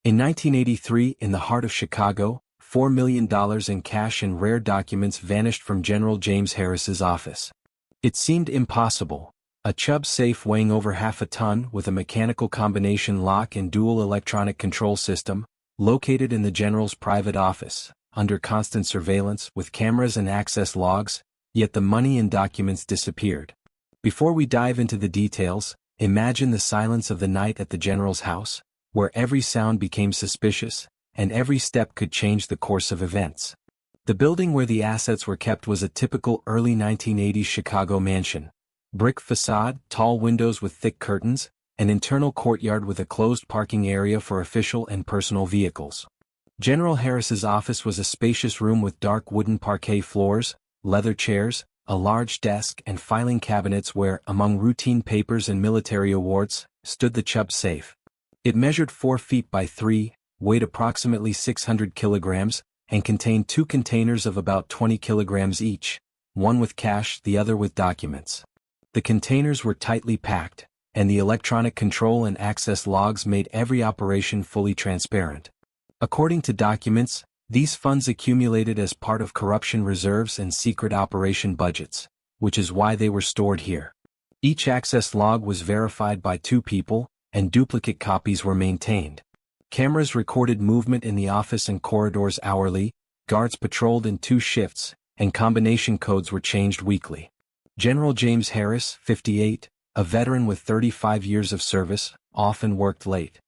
In 1983, in the heart of Chicago, $4 million in cash and rare documents vanished from General James Harris's office. It seemed impossible. A Chubb safe weighing over half a ton with a mechanical combination lock and dual electronic control system, located in the general's private office, under constant surveillance with cameras and access logs, yet the money and documents disappeared. Before we dive into the details, imagine the silence of the night at the general's house, where every sound became suspicious, and every step could change the course of events. The building where the assets were kept was a typical early 1980s Chicago mansion. Brick facade, tall windows with thick curtains, an internal courtyard with a closed parking area for official and personal vehicles. General Harris's office was a spacious room with dark wooden parquet floors, leather chairs, a large desk and filing cabinets where, among routine papers and military awards, stood the Chubb safe. It measured 4 feet by 3, weighed approximately 600 kilograms, and contained 2 containers of about 20 kilograms each, one with cash, the other with documents. The containers were tightly packed, and the electronic control and access logs made every operation fully transparent. According to documents, these funds accumulated as part of corruption reserves and secret operation budgets, which is why they were stored here. Each access log was verified by 2 people, and duplicate copies were maintained. Cameras recorded movement in the office and corridors hourly, guards patrolled in 2 shifts, and combination codes were changed weekly. General James Harris, 58, a veteran with 35 years of service, often worked late.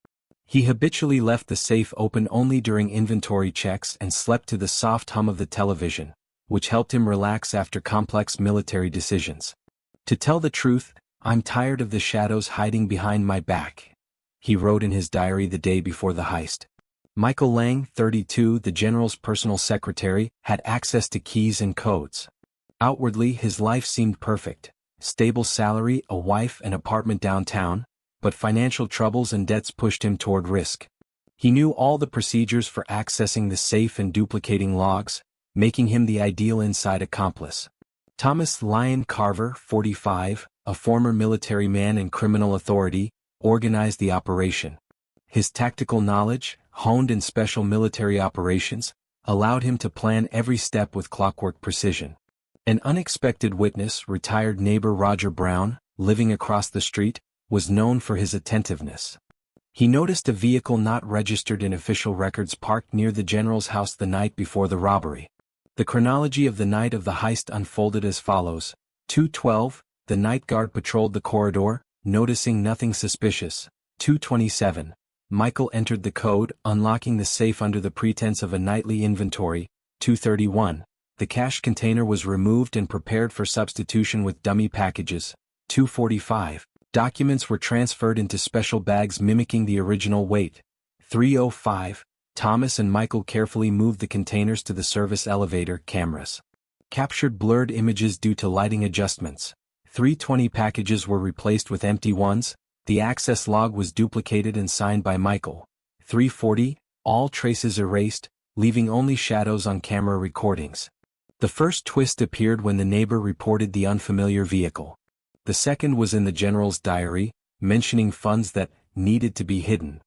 He habitually left the safe open only during inventory checks and slept to the soft hum of the television, which helped him relax after complex military decisions. "To tell the truth, I'm tired of the shadows hiding behind my back," he wrote in his diary the day before the heist. Michael Lang, 32, the general's personal secretary, had access to keys and codes. Outwardly, his life seemed perfect: stable salary, a wife, an apartment downtown, but financial troubles and debts pushed him toward risk. He knew all the procedures for accessing the safe and duplicating logs, making him the ideal inside accomplice. Thomas Lyon Carver, 45, a former military man and criminal authority, organized the operation. His tactical knowledge, honed in special military operations, allowed him to plan every step with clockwork precision. An unexpected witness, retired neighbor Roger Brown, living across the street, was known for his attentiveness. He noticed a vehicle not registered in official records parked near the general's house the night before the robbery. The chronology of the night of the heist unfolded as follows. 2:12, the night guard patrolled the corridor, noticing nothing suspicious. 2:27, Michael entered the code, unlocking the safe under the pretense of a nightly inventory. 2:31, the cash container was removed and prepared for substitution with dummy packages. 2:45, documents were transferred into special bags mimicking the original weight. 3:05, Thomas and Michael carefully moved the containers to the service elevator. Cameras captured blurred images due to lighting adjustments. 3:20, packages were replaced with empty ones. The access log was duplicated and signed by Michael. 3:40, all traces erased, leaving only shadows on camera recordings. The first twist appeared when the neighbor reported the unfamiliar vehicle. The second was in the general's diary, mentioning funds that needed to be hidden.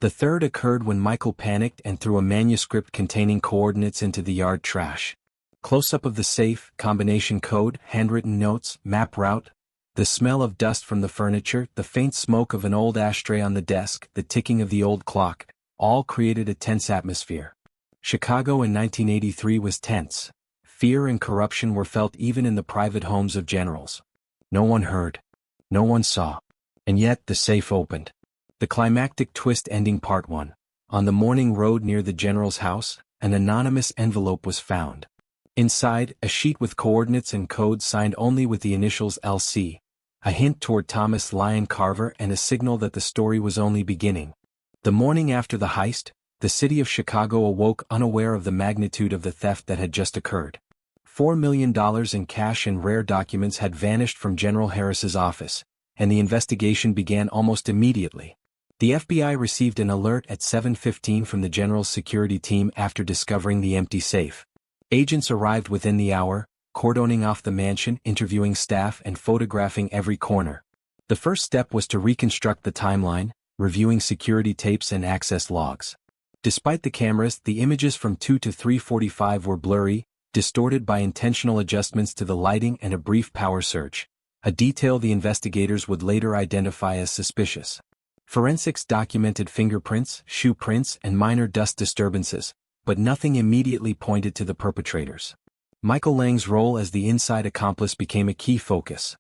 The third occurred when Michael panicked and threw a manuscript containing coordinates into the yard trash. Close-up of the safe, combination code, handwritten notes, map route, the smell of dust from the furniture, the faint smoke of an old ashtray on the desk, the ticking of the old clock, all created a tense atmosphere. Chicago in 1983 was tense. Fear and corruption were felt even in the private homes of generals. No one heard. No one saw. And yet the safe opened. The climactic twist ending part 1. On the morning road near the general's house, an anonymous envelope was found. Inside, a sheet with coordinates and codes signed only with the initials LC, a hint toward Thomas Lyon Carver and a signal that the story was only beginning. The morning after the heist, the city of Chicago awoke unaware of the magnitude of the theft that had just occurred. $4 million in cash and rare documents had vanished from General Harris's office, and the investigation began almost immediately. The FBI received an alert at 7:15 from the general's security team after discovering the empty safe. Agents arrived within the hour, cordoning off the mansion, interviewing staff and photographing every corner. The first step was to reconstruct the timeline, reviewing security tapes and access logs. Despite the cameras, the images from 2 to 3:45 were blurry, distorted by intentional adjustments to the lighting and a brief power surge, a detail the investigators would later identify as suspicious. Forensics documented fingerprints, shoe prints, and minor dust disturbances, but nothing immediately pointed to the perpetrators. Michael Lang's role as the inside accomplice became a key focus.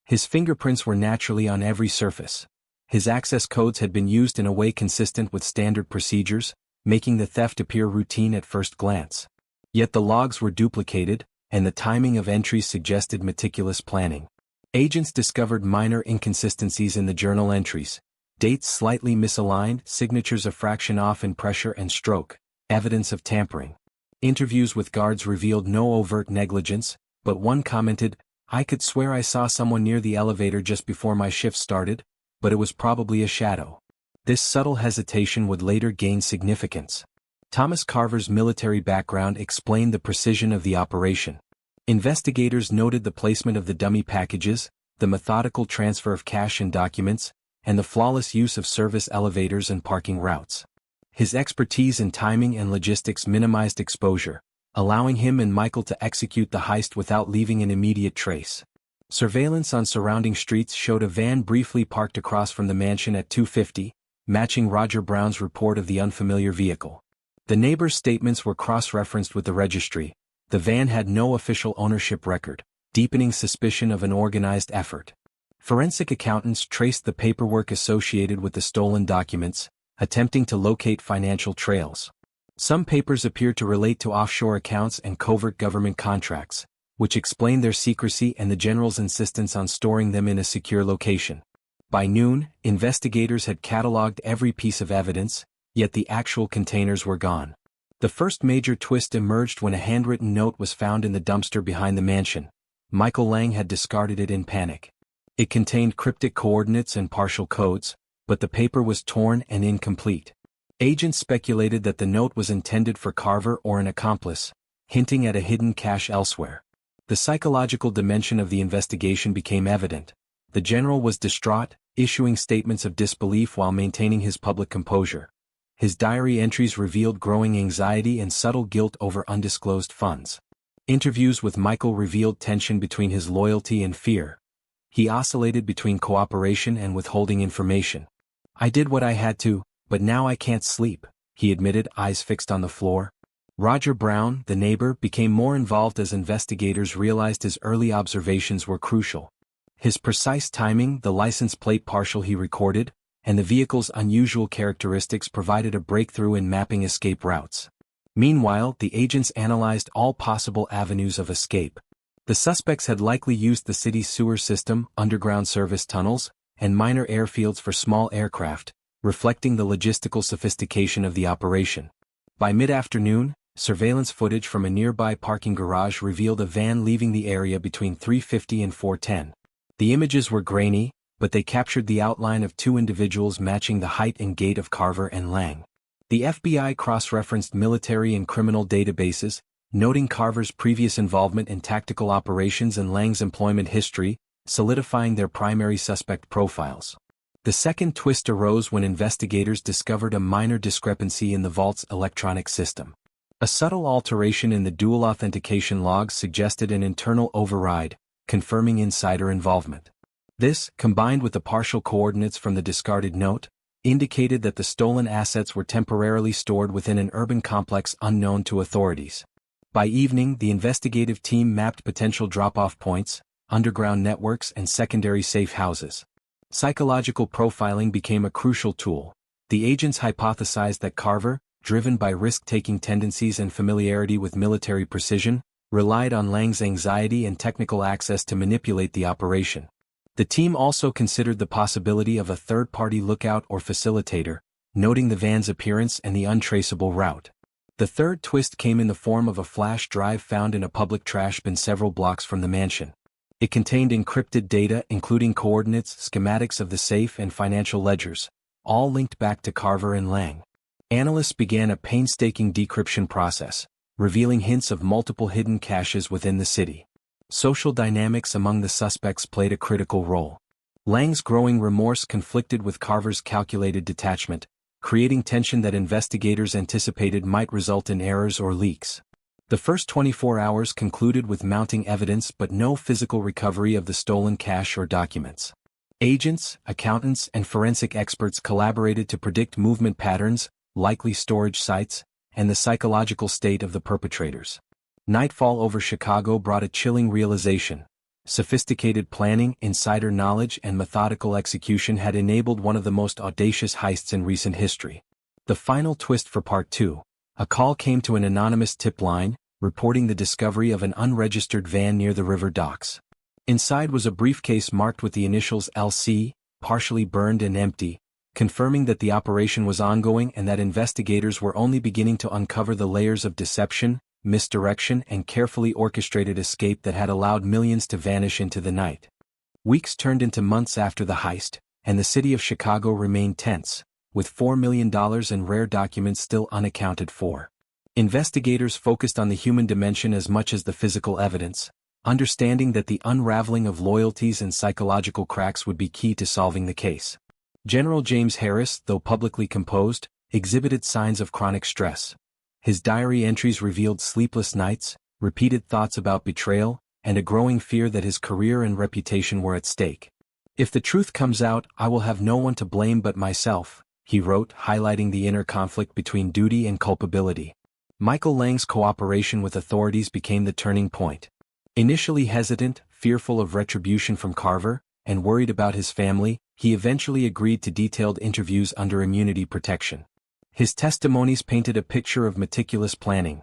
His fingerprints were naturally on every surface. His access codes had been used in a way consistent with standard procedures, making the theft appear routine at first glance. Yet the logs were duplicated, and the timing of entries suggested meticulous planning. Agents discovered minor inconsistencies in the journal entries, dates slightly misaligned, signatures a fraction off in pressure and stroke, evidence of tampering. Interviews with guards revealed no overt negligence, but one commented, "I could swear I saw someone near the elevator just before my shift started, but it was probably a shadow." This subtle hesitation would later gain significance. Thomas Carver's military background explained the precision of the operation. Investigators noted the placement of the dummy packages, the methodical transfer of cash and documents, and the flawless use of service elevators and parking routes. His expertise in timing and logistics minimized exposure, allowing him and Michael to execute the heist without leaving an immediate trace. Surveillance on surrounding streets showed a van briefly parked across from the mansion at 2:50, matching Roger Brown's report of the unfamiliar vehicle. The neighbors' statements were cross-referenced with the registry. The van had no official ownership record, deepening suspicion of an organized effort. Forensic accountants traced the paperwork associated with the stolen documents, attempting to locate financial trails. Some papers appeared to relate to offshore accounts and covert government contracts, which explained their secrecy and the general's insistence on storing them in a secure location. By noon, investigators had cataloged every piece of evidence, yet the actual containers were gone. The first major twist emerged when a handwritten note was found in the dumpster behind the mansion. Michael Lang had discarded it in panic. It contained cryptic coordinates and partial codes, but the paper was torn and incomplete. Agents speculated that the note was intended for Carver or an accomplice, hinting at a hidden cache elsewhere. The psychological dimension of the investigation became evident. The general was distraught, issuing statements of disbelief while maintaining his public composure. His diary entries revealed growing anxiety and subtle guilt over undisclosed funds. Interviews with Michael revealed tension between his loyalty and fear. He oscillated between cooperation and withholding information. "I did what I had to, but now I can't sleep," he admitted, eyes fixed on the floor. Roger Brown, the neighbor, became more involved as investigators realized his early observations were crucial. His precise timing, the license plate partial he recorded, and the vehicle's unusual characteristics provided a breakthrough in mapping escape routes. Meanwhile, the agents analyzed all possible avenues of escape. The suspects had likely used the city's sewer system, underground service tunnels, and minor airfields for small aircraft, reflecting the logistical sophistication of the operation. By mid-afternoon, surveillance footage from a nearby parking garage revealed a van leaving the area between 3:50 and 4:10. The images were grainy, but they captured the outline of two individuals matching the height and gait of Carver and Lang. The FBI cross-referenced military and criminal databases, noting Carver's previous involvement in tactical operations and Lang's employment history, solidifying their primary suspect profiles. The second twist arose when investigators discovered a minor discrepancy in the vault's electronic system. A subtle alteration in the dual authentication logs suggested an internal override, confirming insider involvement. This, combined with the partial coordinates from the discarded note, indicated that the stolen assets were temporarily stored within an urban complex unknown to authorities. By evening, the investigative team mapped potential drop-off points, underground networks, and secondary safe houses. Psychological profiling became a crucial tool. The agents hypothesized that Carver, driven by risk-taking tendencies and familiarity with military precision, relied on Lang's anxiety and technical access to manipulate the operation. The team also considered the possibility of a third-party lookout or facilitator, noting the van's appearance and the untraceable route. The third twist came in the form of a flash drive found in a public trash bin several blocks from the mansion. It contained encrypted data including coordinates, schematics of the safe and financial ledgers, all linked back to Carver and Lang. Analysts began a painstaking decryption process, revealing hints of multiple hidden caches within the city. Social dynamics among the suspects played a critical role. Lang's growing remorse conflicted with Carver's calculated detachment, creating tension that investigators anticipated might result in errors or leaks. The first 24 hours concluded with mounting evidence but no physical recovery of the stolen cash or documents. Agents, accountants, and forensic experts collaborated to predict movement patterns, likely storage sites, and the psychological state of the perpetrators. Nightfall over Chicago brought a chilling realization. Sophisticated planning, insider knowledge, and methodical execution had enabled one of the most audacious heists in recent history. The final twist for Part 2. A call came to an anonymous tip line, reporting the discovery of an unregistered van near the river docks. Inside was a briefcase marked with the initials LC, partially burned and empty, confirming that the operation was ongoing and that investigators were only beginning to uncover the layers of deception, misdirection, and carefully orchestrated escape that had allowed millions to vanish into the night. Weeks turned into months after the heist, and the city of Chicago remained tense, with $4 million in rare documents still unaccounted for. Investigators focused on the human dimension as much as the physical evidence, understanding that the unraveling of loyalties and psychological cracks would be key to solving the case. General James Harris, though publicly composed, exhibited signs of chronic stress. His diary entries revealed sleepless nights, repeated thoughts about betrayal, and a growing fear that his career and reputation were at stake. "If the truth comes out, I will have no one to blame but myself," he wrote, highlighting the inner conflict between duty and culpability. Michael Lang's cooperation with authorities became the turning point. Initially hesitant, fearful of retribution from Carver, and worried about his family, he eventually agreed to detailed interviews under immunity protection. His testimonies painted a picture of meticulous planning.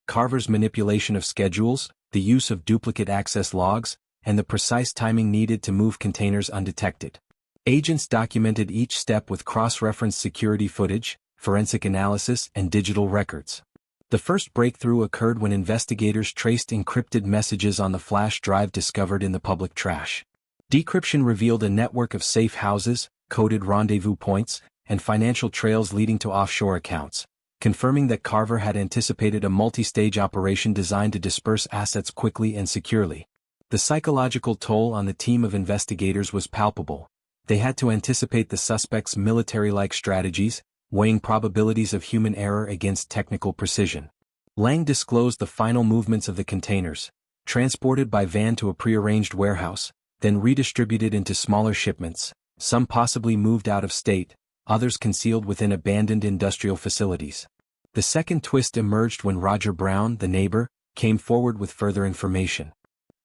Carver's manipulation of schedules, the use of duplicate access logs, and the precise timing needed to move containers undetected. Agents documented each step with cross-referenced security footage, forensic analysis, and digital records. The first breakthrough occurred when investigators traced encrypted messages on the flash drive discovered in the public trash. Decryption revealed a network of safe houses, coded rendezvous points, and financial trails leading to offshore accounts, confirming that Carver had anticipated a multi-stage operation designed to disperse assets quickly and securely. The psychological toll on the team of investigators was palpable. They had to anticipate the suspect's military-like strategies, weighing probabilities of human error against technical precision. Lang disclosed the final movements of the containers, transported by van to a prearranged warehouse, then redistributed into smaller shipments, some possibly moved out of state, others concealed within abandoned industrial facilities. The second twist emerged when Roger Brown, the neighbor, came forward with further information.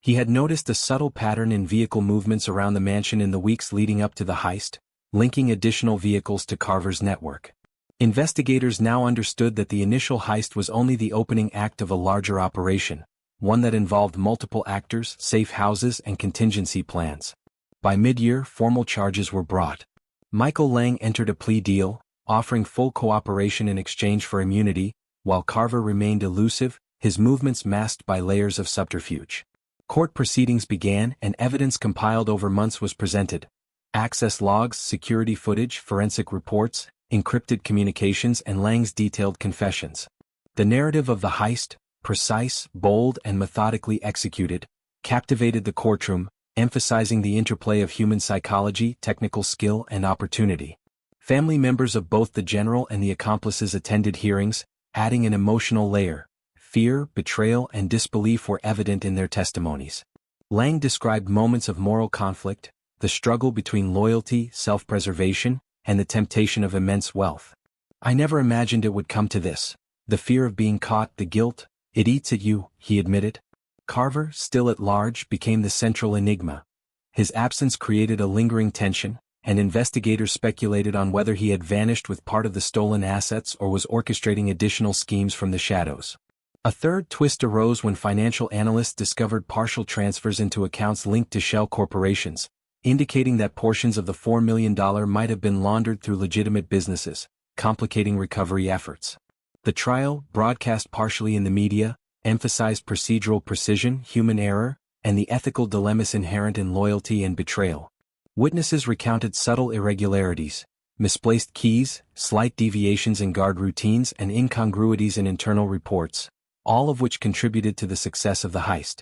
He had noticed a subtle pattern in vehicle movements around the mansion in the weeks leading up to the heist, linking additional vehicles to Carver's network. Investigators now understood that the initial heist was only the opening act of a larger operation, one that involved multiple actors, safe houses, and contingency plans. By mid-year, formal charges were brought. Michael Lang entered a plea deal, offering full cooperation in exchange for immunity, while Carver remained elusive, his movements masked by layers of subterfuge. Court proceedings began and evidence compiled over months was presented. Access logs, security footage, forensic reports, encrypted communications, and Lang's detailed confessions. The narrative of the heist, precise, bold, and methodically executed, captivated the courtroom, emphasizing the interplay of human psychology, technical skill, and opportunity. Family members of both the general and the accomplices attended hearings, adding an emotional layer. Fear, betrayal, and disbelief were evident in their testimonies. Lang described moments of moral conflict, the struggle between loyalty, self-preservation, and the temptation of immense wealth. "I never imagined it would come to this. The fear of being caught, the guilt, it eats at you," he admitted. Carver, still at large, became the central enigma. His absence created a lingering tension, and investigators speculated on whether he had vanished with part of the stolen assets or was orchestrating additional schemes from the shadows. A third twist arose when financial analysts discovered partial transfers into accounts linked to shell corporations, indicating that portions of the $4 million might have been laundered through legitimate businesses, complicating recovery efforts. The trial, broadcast partially in the media, emphasized procedural precision, human error, and the ethical dilemmas inherent in loyalty and betrayal. Witnesses recounted subtle irregularities, misplaced keys, slight deviations in guard routines, and incongruities in internal reports, all of which contributed to the success of the heist.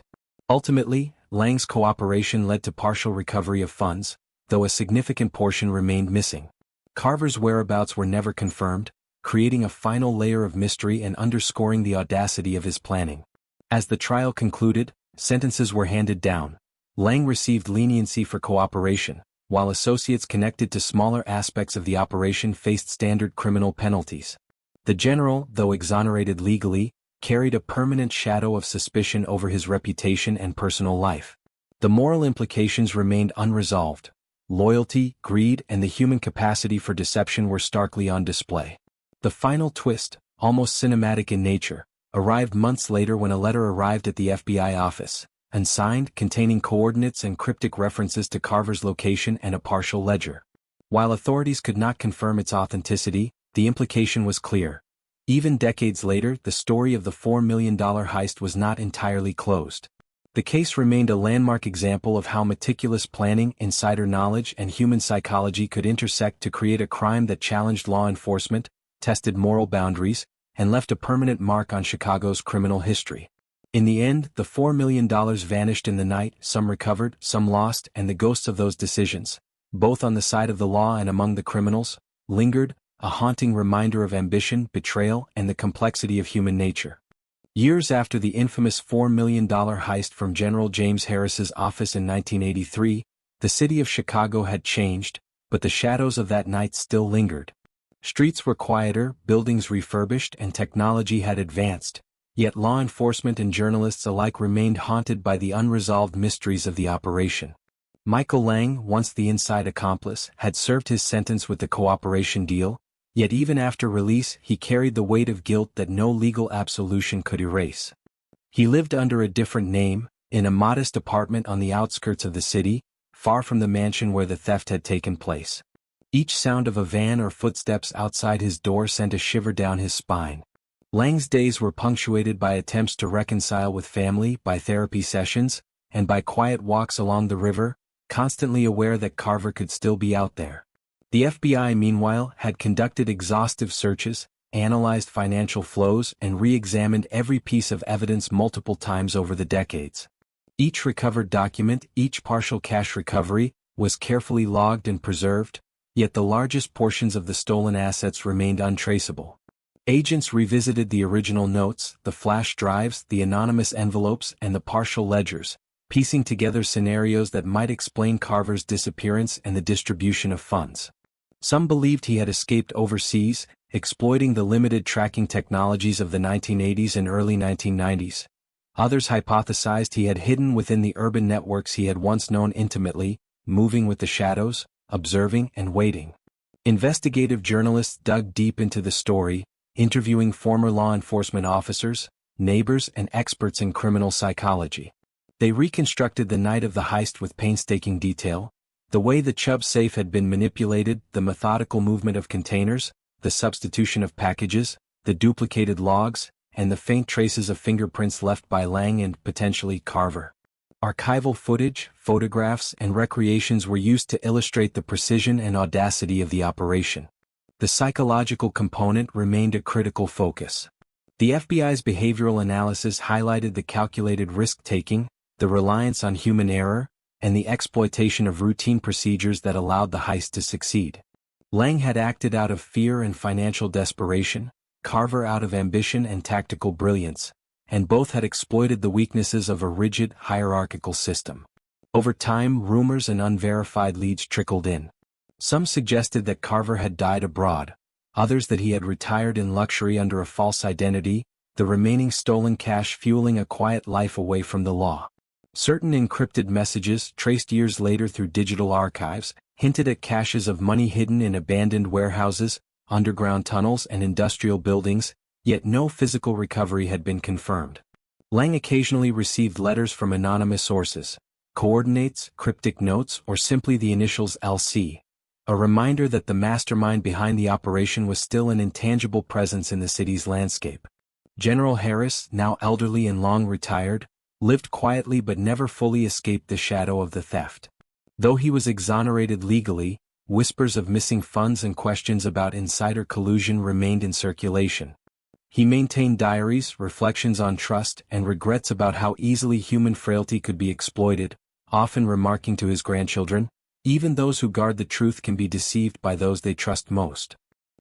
Ultimately, Lang's cooperation led to partial recovery of funds, though a significant portion remained missing. Carver's whereabouts were never confirmed, creating a final layer of mystery and underscoring the audacity of his planning. As the trial concluded, sentences were handed down. Lang received leniency for cooperation, while associates connected to smaller aspects of the operation faced standard criminal penalties. The general, though exonerated legally, carried a permanent shadow of suspicion over his reputation and personal life. The moral implications remained unresolved. Loyalty, greed, and the human capacity for deception were starkly on display. The final twist, almost cinematic in nature, arrived months later when a letter arrived at the FBI office, unsigned, containing coordinates and cryptic references to Carver's location and a partial ledger. While authorities could not confirm its authenticity, the implication was clear. Even decades later, the story of the $4 million heist was not entirely closed. The case remained a landmark example of how meticulous planning, insider knowledge, and human psychology could intersect to create a crime that challenged law enforcement, tested moral boundaries, and left a permanent mark on Chicago's criminal history. In the end, the $4 million vanished in the night, some recovered, some lost, and the ghosts of those decisions, both on the side of the law and among the criminals, lingered, a haunting reminder of ambition, betrayal, and the complexity of human nature. Years after the infamous $4 million heist from General James Harris's office in 1983, the city of Chicago had changed, but the shadows of that night still lingered. Streets were quieter, buildings refurbished, and technology had advanced, yet law enforcement and journalists alike remained haunted by the unresolved mysteries of the operation. Michael Lang, once the inside accomplice, had served his sentence with the cooperation deal, yet even after release he carried the weight of guilt that no legal absolution could erase. He lived under a different name, in a modest apartment on the outskirts of the city, far from the mansion where the theft had taken place. Each sound of a van or footsteps outside his door sent a shiver down his spine. Lang's days were punctuated by attempts to reconcile with family, by therapy sessions, and by quiet walks along the river, constantly aware that Carver could still be out there. The FBI, meanwhile, had conducted exhaustive searches, analyzed financial flows, and re-examined every piece of evidence multiple times over the decades. Each recovered document, each partial cash recovery, was carefully logged and preserved, yet the largest portions of the stolen assets remained untraceable. Agents revisited the original notes, the flash drives, the anonymous envelopes, and the partial ledgers, piecing together scenarios that might explain Carver's disappearance and the distribution of funds. Some believed he had escaped overseas, exploiting the limited tracking technologies of the 1980s and early 1990s. Others hypothesized he had hidden within the urban networks he had once known intimately, moving with the shadows, observing and waiting. Investigative journalists dug deep into the story, interviewing former law enforcement officers, neighbors, and experts in criminal psychology. They reconstructed the night of the heist with painstaking detail, the way the Chubb safe had been manipulated, the methodical movement of containers, the substitution of packages, the duplicated logs, and the faint traces of fingerprints left by Lang and, potentially, Carver. Archival footage, photographs, and recreations were used to illustrate the precision and audacity of the operation. The psychological component remained a critical focus. The FBI's behavioral analysis highlighted the calculated risk-taking, the reliance on human error, and the exploitation of routine procedures that allowed the heist to succeed. Lang had acted out of fear and financial desperation, Carver out of ambition and tactical brilliance, and both had exploited the weaknesses of a rigid, hierarchical system. Over time, rumors and unverified leads trickled in. Some suggested that Carver had died abroad, others that he had retired in luxury under a false identity, the remaining stolen cash fueling a quiet life away from the law. Certain encrypted messages, traced years later through digital archives, hinted at caches of money hidden in abandoned warehouses, underground tunnels, and industrial buildings, yet no physical recovery had been confirmed. Lang occasionally received letters from anonymous sources, coordinates, cryptic notes, or simply the initials LC, a reminder that the mastermind behind the operation was still an intangible presence in the city's landscape. General Harris, now elderly and long retired, lived quietly but never fully escaped the shadow of the theft. Though he was exonerated legally, whispers of missing funds and questions about insider collusion remained in circulation. He maintained diaries, reflections on trust, and regrets about how easily human frailty could be exploited, often remarking to his grandchildren, Even those who guard the truth can be deceived by those they trust most.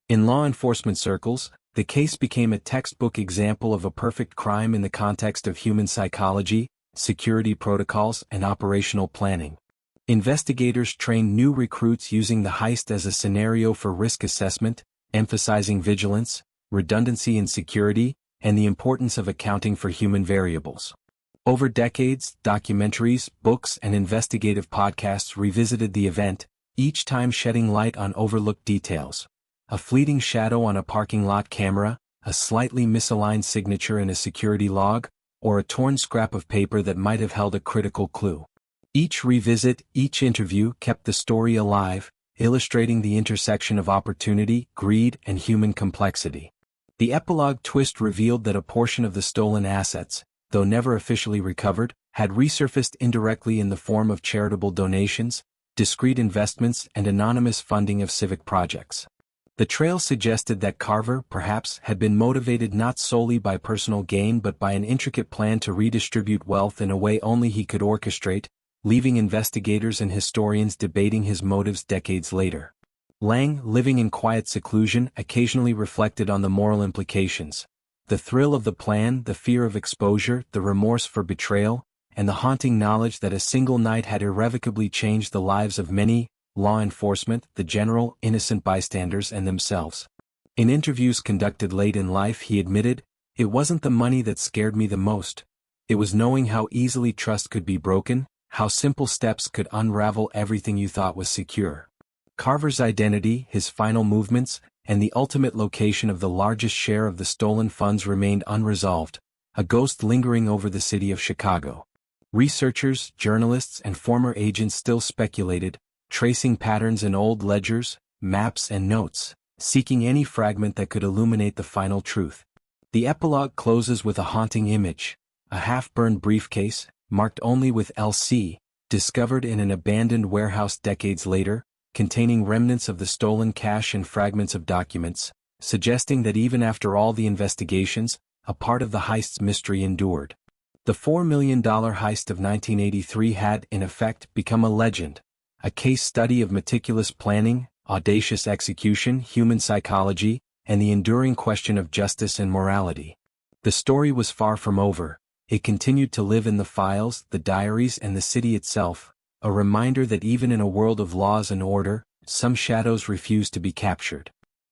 In law enforcement circles, the case became a textbook example of a perfect crime in the context of human psychology, security protocols, and operational planning. Investigators trained new recruits using the heist as a scenario for risk assessment, emphasizing vigilance, redundancy in security, and the importance of accounting for human variables. Over decades, documentaries, books, and investigative podcasts revisited the event, each time shedding light on overlooked details. A fleeting shadow on a parking lot camera, a slightly misaligned signature in a security log, or a torn scrap of paper that might have held a critical clue. Each revisit, each interview kept the story alive, illustrating the intersection of opportunity, greed, and human complexity. The epilogue twist revealed that a portion of the stolen assets, though never officially recovered, had resurfaced indirectly in the form of charitable donations, discreet investments, and anonymous funding of civic projects. The trail suggested that Carver, perhaps, had been motivated not solely by personal gain but by an intricate plan to redistribute wealth in a way only he could orchestrate, leaving investigators and historians debating his motives decades later. Lang, living in quiet seclusion, occasionally reflected on the moral implications. The thrill of the plan, the fear of exposure, the remorse for betrayal, and the haunting knowledge that a single night had irrevocably changed the lives of many, law enforcement, the general, innocent bystanders, and themselves. In interviews conducted late in life, he admitted, "It wasn't the money that scared me the most. It was knowing how easily trust could be broken, how simple steps could unravel everything you thought was secure." Carver's identity, his final movements, and the ultimate location of the largest share of the stolen funds remained unresolved, a ghost lingering over the city of Chicago. Researchers, journalists, and former agents still speculated, tracing patterns in old ledgers, maps, and notes, seeking any fragment that could illuminate the final truth. The epilogue closes with a haunting image, a half-burned briefcase, marked only with LC, discovered in an abandoned warehouse decades later, containing remnants of the stolen cash and fragments of documents, suggesting that even after all the investigations, a part of the heist's mystery endured. The $4 million heist of 1983 had, in effect, become a legend, a case study of meticulous planning, audacious execution, human psychology, and the enduring question of justice and morality. The story was far from over. It continued to live in the files, the diaries, and the city itself, a reminder that even in a world of laws and order, some shadows refuse to be captured.